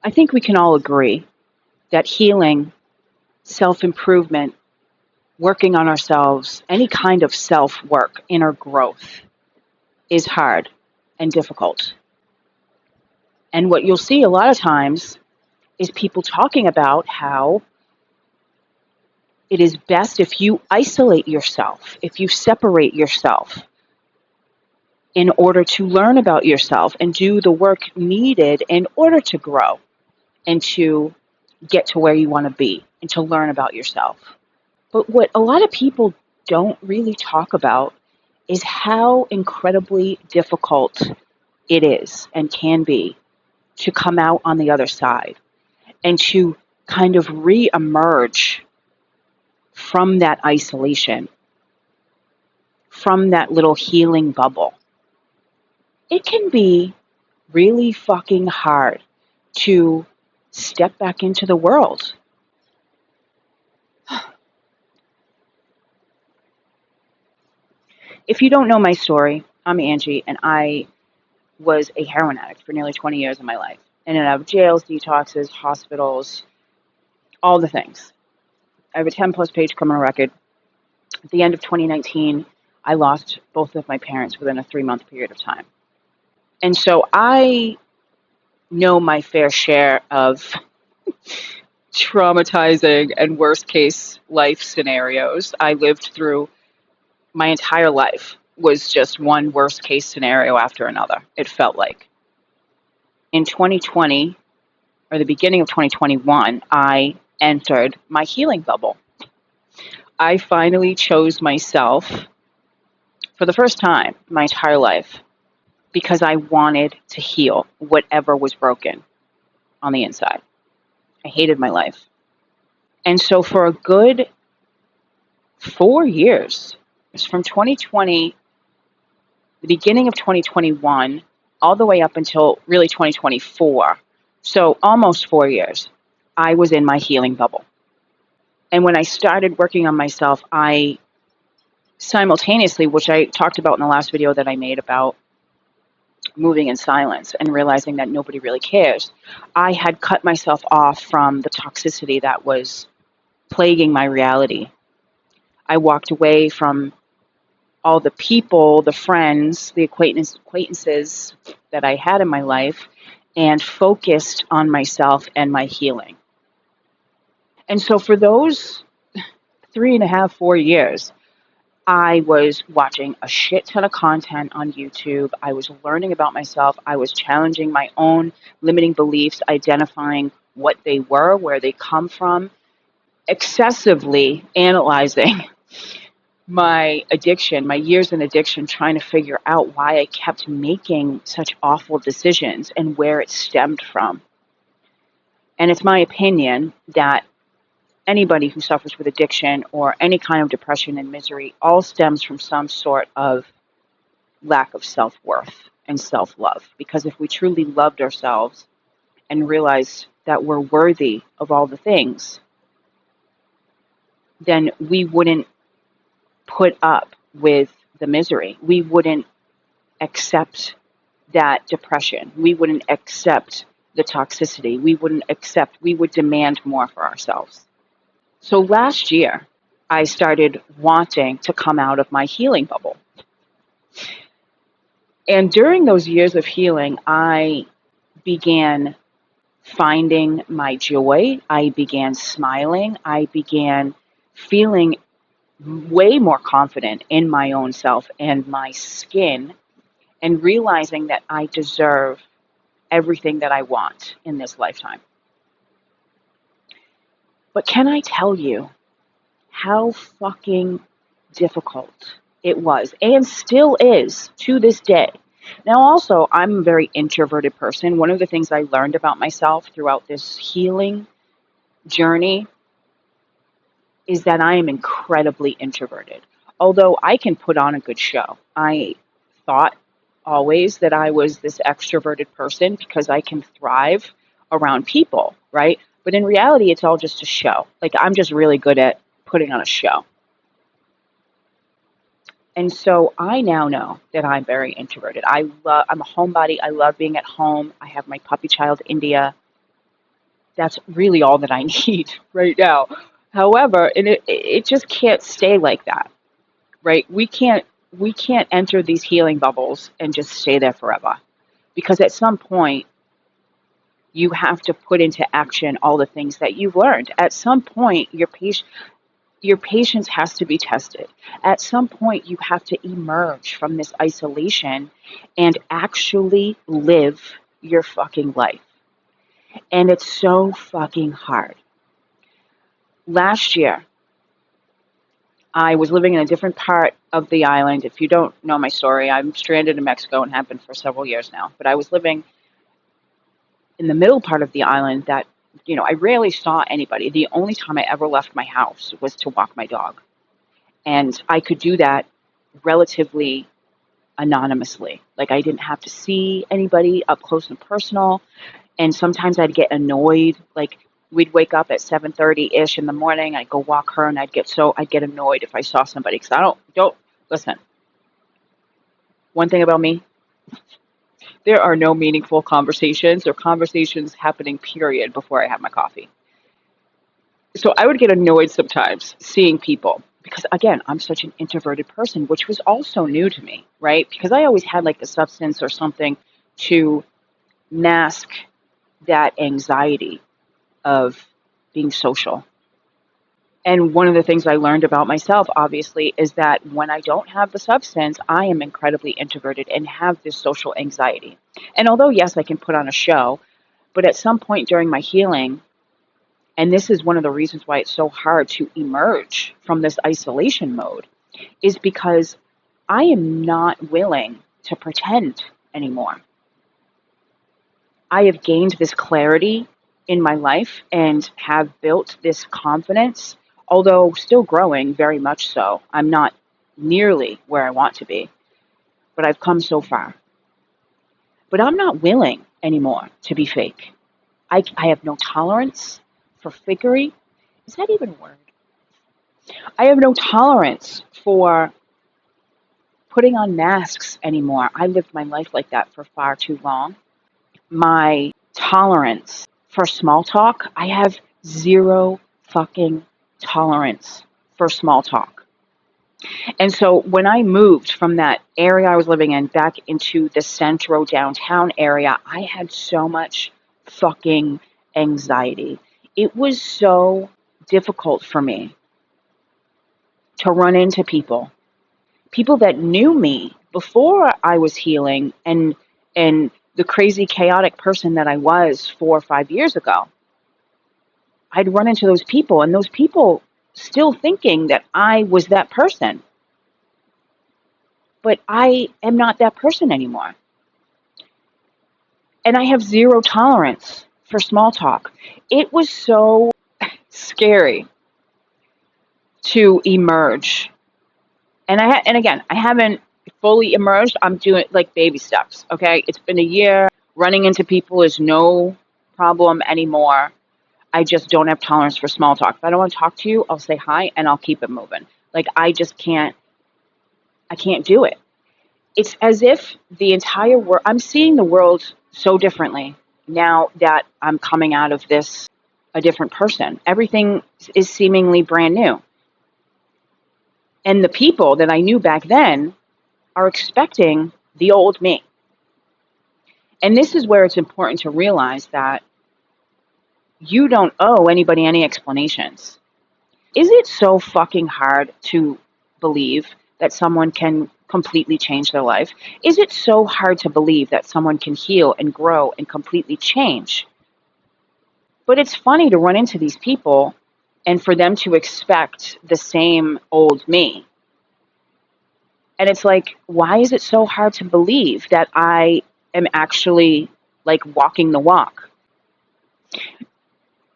I think we can all agree that healing, self-improvement, working on ourselves, any kind of self-work, inner growth is hard and difficult. And what you'll see a lot of times is people talking about how it is best if you isolate yourself, if you separate yourself in order to learn about yourself and do the work needed in order to grow and to get to where you want to be and to learn about yourself. But what a lot of people don't really talk about is how incredibly difficult it is and can be to come out on the other side and to kind of re-emerge from that isolation, from that little healing bubble. It can be really fucking hard to step back into the world. If you don't know my story, I'm Angie, and I was a heroin addict for nearly 20 years of my life. In and out of jails, detoxes, hospitals, all the things. I have a 10-plus page criminal record. At the end of 2019, I lost both of my parents within a 3-month period of time. And so I know my fair share of traumatizing and worst-case life scenarios. I lived through my entire life was just one worst-case scenario after another, it felt like. In 2020, or the beginning of 2021, I entered my healing bubble. I finally chose myself for the first time in my entire life because I wanted to heal whatever was broken on the inside. I hated my life. And so for a good 4 years, it's from 2020, the beginning of 2021, all the way up until really 2024, so almost 4 years, I was in my healing bubble. And when I started working on myself, I simultaneously, which I talked about in the last video that I made about moving in silence and realizing that nobody really cares, I had cut myself off from the toxicity that was plaguing my reality. I walked away from all the people, the friends, the acquaintances that I had in my life and focused on myself and my healing. And so for those 3.5, 4 years, I was watching a shit ton of content on YouTube. I was learning about myself. I was challenging my own limiting beliefs, identifying what they were, where they come from, excessively analyzing my addiction, my years in addiction, trying to figure out why I kept making such awful decisions and where it stemmed from. And it's my opinion that anybody who suffers with addiction or any kind of depression and misery all stems from some sort of lack of self-worth and self-love. Because if we truly loved ourselves and realized that we're worthy of all the things, then we wouldn't put up with the misery. We wouldn't accept that depression. We wouldn't accept the toxicity. We would demand more for ourselves. So last year, I started wanting to come out of my healing bubble. And during those years of healing, I began finding my joy. I began smiling. I began feeling way more confident in my own self and my skin, and realizing that I deserve everything that I want in this lifetime. But can I tell you how fucking difficult it was and still is to this day? Now, also, I'm a very introverted person. One of the things I learned about myself throughout this healing journey is that I am incredibly introverted. Although I can put on a good show. I thought always that I was this extroverted person because I can thrive around people, right? But in reality, it's all just a show. Like, I'm just really good at putting on a show. And so I now know that I'm very introverted. I'm a homebody. I love being at home. I have my puppy child, India. That's really all that I need right now. However, and it just can't stay like that, right? We can't enter these healing bubbles and just stay there forever. Because at some point you have to put into action all the things that you've learned. At some point your patience has to be tested. At some point you have to emerge from this isolation and actually live your fucking life. And it's so fucking hard. Last year, I was living in a different part of the island. If you don't know my story, I'm stranded in Mexico and have been for several years now. But I was living in the middle part of the island that, I rarely saw anybody. The only time I ever left my house was to walk my dog. And I could do that relatively anonymously. Like, I didn't have to see anybody up close and personal. And sometimes I'd get annoyed. Like, we'd wake up at 7:30-ish in the morning. I'd go walk her, and I'd get annoyed if I saw somebody. Because I don't, listen, one thing about me, there are no meaningful conversations or conversations happening, period, before I have my coffee. So I would get annoyed sometimes seeing people because, again, I'm such an introverted person, which was also new to me, right? Because I always had like a substance or something to mask that anxiety of being social. And one of the things I learned about myself, obviously, is that when I don't have the substance, I am incredibly introverted and have this social anxiety. And although, yes, I can put on a show, but at some point during my healing, and this is one of the reasons why it's so hard to emerge from this isolation mode, is because I am not willing to pretend anymore. I have gained this clarity in my life and have built this confidence, although still growing very much so. I'm not nearly where I want to be, but I've come so far. But I'm not willing anymore to be fake. I have no tolerance for fakery. Is that even a word? I have no tolerance for putting on masks anymore. I lived my life like that for far too long. My tolerance for small talk, I have zero fucking tolerance for small talk. And so when I moved from that area I was living in back into the central downtown area, I had so much fucking anxiety. It was so difficult for me to run into people that knew me before I was healing and the crazy chaotic person that I was 4 or 5 years ago. I'd run into those people, and those people still thinking that I was that person. But I am not that person anymore. And I have zero tolerance for small talk. It was so scary to emerge. And again, I haven't fully emerged. I'm doing like baby steps, okay? It's been a year. Running into people is no problem anymore. I just don't have tolerance for small talk. If I don't want to talk to you, I'll say hi and I'll keep it moving. Like, I can't do it. It's as if the entire world, I'm seeing the world so differently now that I'm coming out of this a different person. Everything is seemingly brand new. And the people that I knew back then are expecting the old me. And this is where it's important to realize that you don't owe anybody any explanations. Is it so fucking hard to believe that someone can completely change their life? Is it so hard to believe that someone can heal and grow and completely change? But it's funny to run into these people and for them to expect the same old me. And it's like, why is it so hard to believe that I am actually like walking the walk?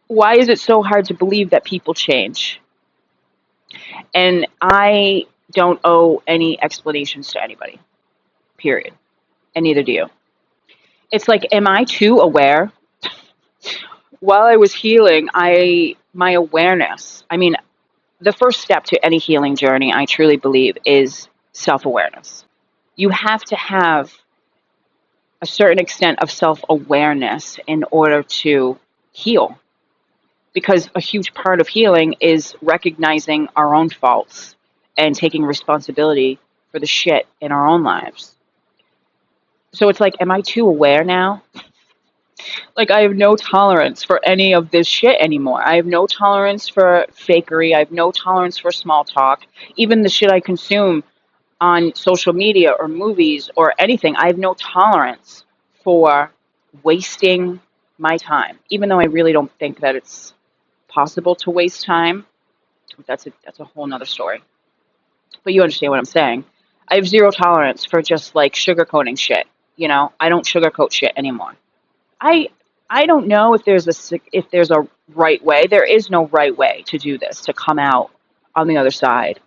Why is it so hard to believe that people change? And I don't owe any explanations to anybody, period. And neither do you. It's like, am I too aware? While I was healing, my awareness, I mean, the first step to any healing journey, I truly believe, is self-awareness. You have to have a certain extent of self-awareness in order to heal. because a huge part of healing is recognizing our own faults and taking responsibility for the shit in our own lives. So it's like, am I too aware now? Like, I have no tolerance for any of this shit anymore. I have no tolerance for fakery. I have no tolerance for small talk. Even the shit I consume on social media or movies or anything, I have no tolerance for wasting my time. Even though I really don't think that it's possible to waste time. That's a whole nother story. But you understand what I'm saying. I have zero tolerance for just like sugarcoating shit. You know, I don't sugarcoat shit anymore. I I don't know if there's a right way. There is no right way to do this, to come out on the other side.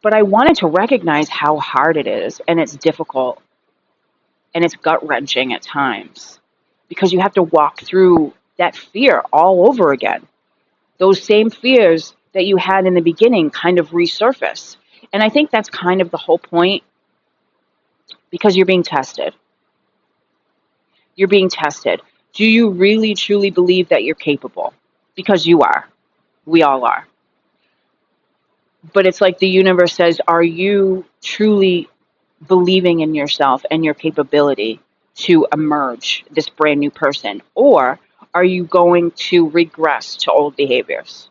But I wanted to recognize how hard it is, and it's difficult, and it's gut-wrenching at times, because you have to walk through that fear all over again. Those same fears that you had in the beginning kind of resurface. And I think that's kind of the whole point, because you're being tested. You're being tested. Do you really truly believe that you're capable? Because you are. We all are. But it's like the universe says, are you truly believing in yourself and your capability to emerge this brand new person? Or are you going to regress to old behaviors?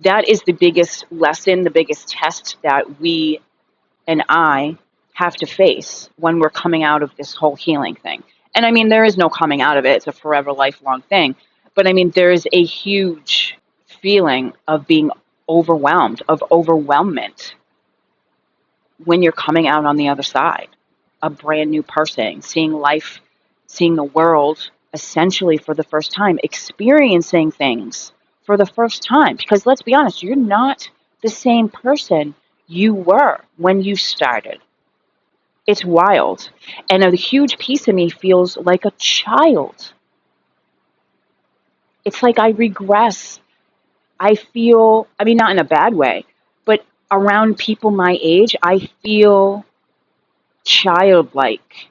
That is the biggest lesson, the biggest test that we and I have to face when we're coming out of this whole healing thing. And I mean, there is no coming out of it. It's a forever, lifelong thing. But I mean, there is a huge feeling of being overwhelmed, of overwhelmment, when you're coming out on the other side, a brand new person, seeing life, seeing the world essentially for the first time, experiencing things for the first time. Because let's be honest, you're not the same person you were when you started. It's wild. And a huge piece of me feels like a child. It's like I regress. I feel, I mean, not in a bad way, but around people my age, I feel childlike,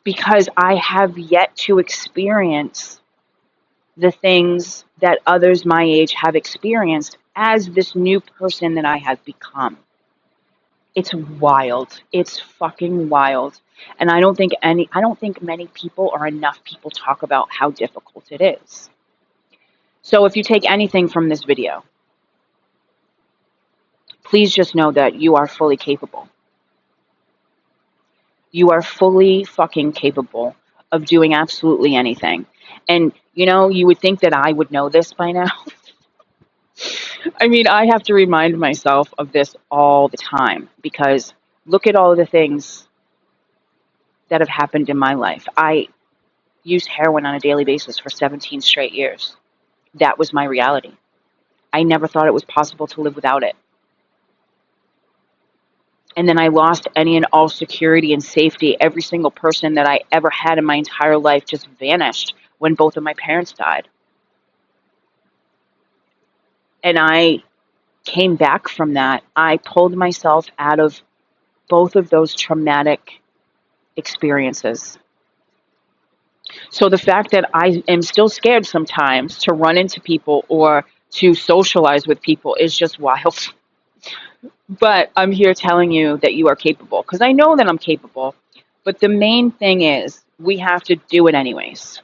because I have yet to experience the things that others my age have experienced as this new person that I have become. It's wild. It's fucking wild. And I don't think many people or enough people talk about how difficult it is. So if you take anything from this video, please just know that you are fully capable. You are fully fucking capable of doing absolutely anything. And, you know, you would think that I would know this by now. I mean, I have to remind myself of this all the time, because look at all the things that have happened in my life. I used heroin on a daily basis for 17 straight years. That was my reality. I never thought it was possible to live without it. And then I lost any and all security and safety. Every single person that I ever had in my entire life just vanished when both of my parents died. And I came back from that. I pulled myself out of both of those traumatic experiences. So the fact that I am still scared sometimes to run into people or to socialize with people is just wild. But I'm here telling you that you are capable, because I know that I'm capable. But the main thing is, we have to do it anyways.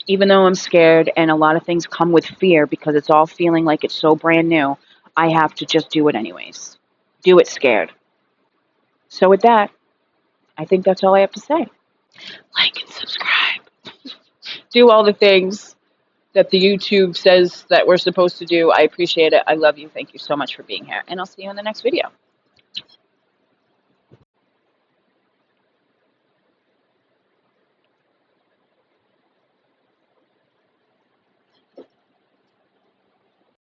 Even though I'm scared and a lot of things come with fear, because it's all feeling like it's so brand new, I have to just do it anyways. Do it scared. So with that, I think that's all I have to say. Like and subscribe. Do all the things that the YouTube says that we're supposed to do. I appreciate it. I love you. Thank you so much for being here. And I'll see you in the next video.